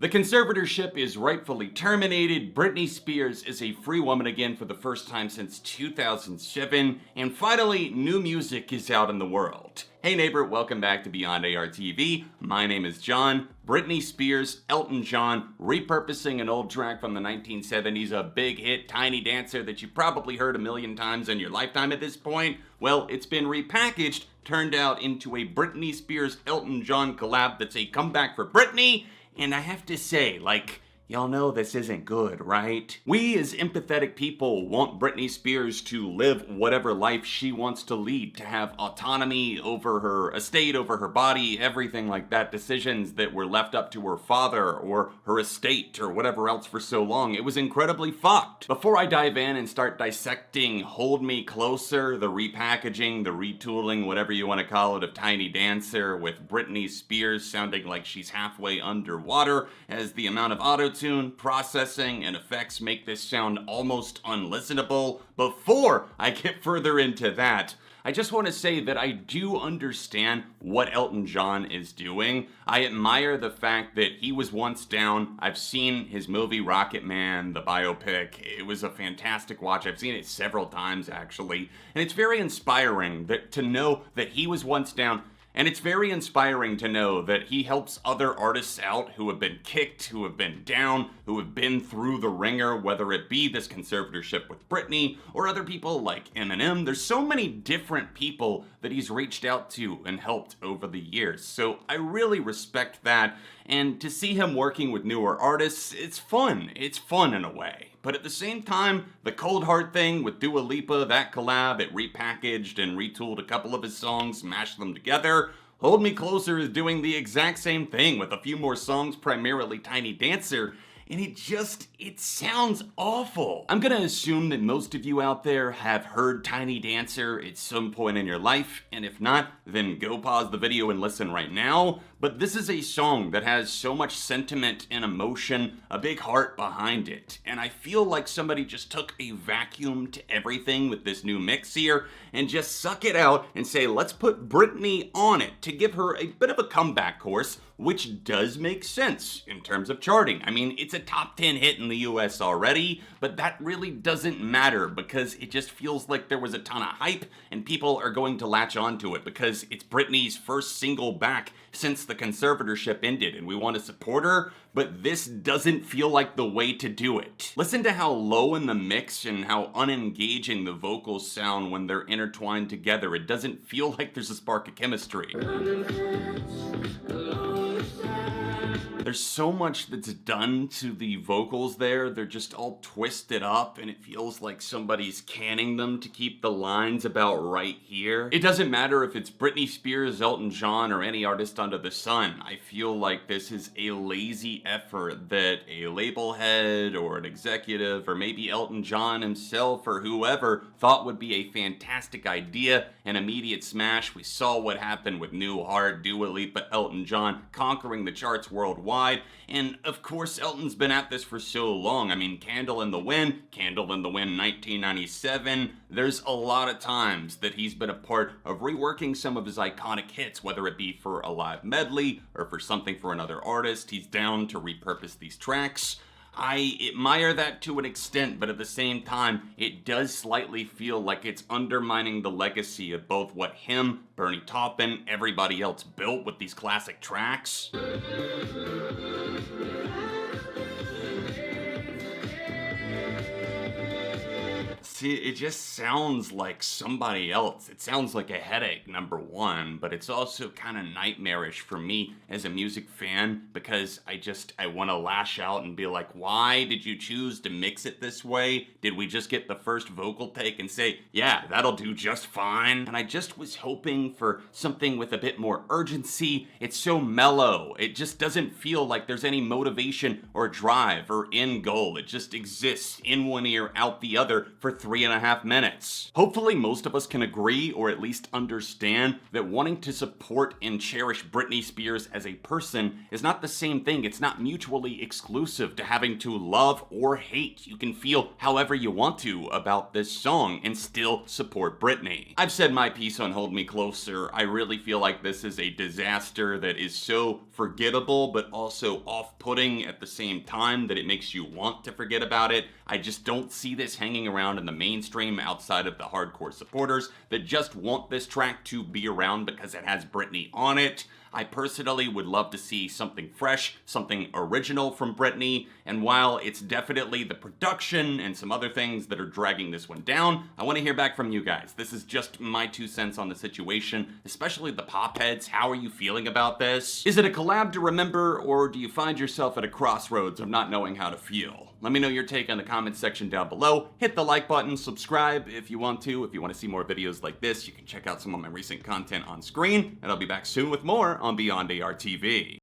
The conservatorship is rightfully terminated, Britney Spears is a free woman again for the first time since 2007, and finally, new music is out in the world. Hey neighbor, welcome back to Beyond ARTV. My name is John. Britney Spears, Elton John, repurposing an old track from the 1970s, a big hit, Tiny Dancer, that you probably heard a million times in your lifetime at this point. Well, it's been repackaged, turned out into a Britney Spears, Elton John collab that's a comeback for Britney. And I have to say, y'all know this isn't good, right? We as empathetic people want Britney Spears to live whatever life she wants to lead, to have autonomy over her estate, over her body, everything like that, decisions that were left up to her father or her estate or whatever else for so long. It was incredibly fucked. Before I dive in and start dissecting Hold Me Closer, the repackaging, the retooling, whatever you want to call it, of Tiny Dancer with Britney Spears sounding like she's halfway underwater as the amount of auto-tune, processing, and effects make this sound almost unlistenable. Before I get further into that, I just want to say that I do understand what Elton John is doing. I admire the fact that he was once down. I've seen his movie Rocket Man, the biopic. It was a fantastic watch. I've seen it several times actually, and it's very inspiring to know that he was once down. And it's very inspiring to know that he helps other artists out who have been kicked, who have been down, who have been through the ringer, whether it be this conservatorship with Britney or other people like Eminem. There's so many different people that he's reached out to and helped over the years. So I really respect that. And to see him working with newer artists, it's fun. It's fun in a way. But at the same time, the Cold Heart thing with Dua Lipa, that collab, it repackaged and retooled a couple of his songs, mashed them together. Hold Me Closer is doing the exact same thing with a few more songs, primarily Tiny Dancer, and it sounds awful. I'm gonna assume that most of you out there have heard Tiny Dancer at some point in your life, and if not, then go pause the video and listen right now. But this is a song that has so much sentiment and emotion, a big heart behind it. And I feel like somebody just took a vacuum to everything with this new mix here and just suck it out and say, let's put Britney on it to give her a bit of a comeback course, which does make sense in terms of charting. I mean, it's a top 10 hit in the US already, but that really doesn't matter because it just feels like there was a ton of hype and people are going to latch onto it because it's Britney's first single back since the conservatorship ended and we want to support her, but this doesn't feel like the way to do it. Listen to how low in the mix and how unengaging the vocals sound when they're intertwined together. It doesn't feel like there's a spark of chemistry. There's so much that's done to the vocals there. They're just all twisted up and it feels like somebody's canning them to keep the lines about right here. It doesn't matter if it's Britney Spears, Elton John, or any artist under the sun. I feel like this is a lazy effort that a label head or an executive or maybe Elton John himself or whoever thought would be a fantastic idea, an immediate smash. We saw what happened with New Heart, Dua Lipa, Elton John conquering the charts worldwide. And of course, Elton's been at this for so long. I mean, Candle in the Wind 1997. There's a lot of times that he's been a part of reworking some of his iconic hits, whether it be for a live medley or for something for another artist. He's down to repurpose these tracks. I admire that to an extent, but at the same time, it does slightly feel like it's undermining the legacy of both what him, Bernie Taupin, everybody else built with these classic tracks. See, it just sounds like somebody else. It sounds like a headache, number one, but it's also kind of nightmarish for me as a music fan because I want to lash out and be like, why did you choose to mix it this way? Did we just get the first vocal take and say, yeah, that'll do just fine? And I just was hoping for something with a bit more urgency. It's so mellow. It just doesn't feel like there's any motivation or drive or end goal. It just exists in one ear, out the other for 3 3.5 minutes. Hopefully most of us can agree, or at least understand, that wanting to support and cherish Britney Spears as a person is not the same thing. It's not mutually exclusive to having to love or hate. You can feel however you want to about this song and still support Britney. I've said my piece on Hold Me Closer. I really feel like this is a disaster that is so forgettable but also off-putting at the same time that it makes you want to forget about it. I just don't see this hanging around in the mainstream outside of the hardcore supporters that just want this track to be around because it has Britney on it. I personally would love to see something fresh, something original from Britney, and while it's definitely the production and some other things that are dragging this one down, I want to hear back from you guys. This is just my 2 cents on the situation, especially the pop heads. How are you feeling about this? Is it a collab to remember, or do you find yourself at a crossroads of not knowing how to feel? Let me know your take in the comments section down below. Hit the like button, subscribe if you want to. If you want to see more videos like this, you can check out some of my recent content on screen, and I'll be back soon with more on Beyond ARTV.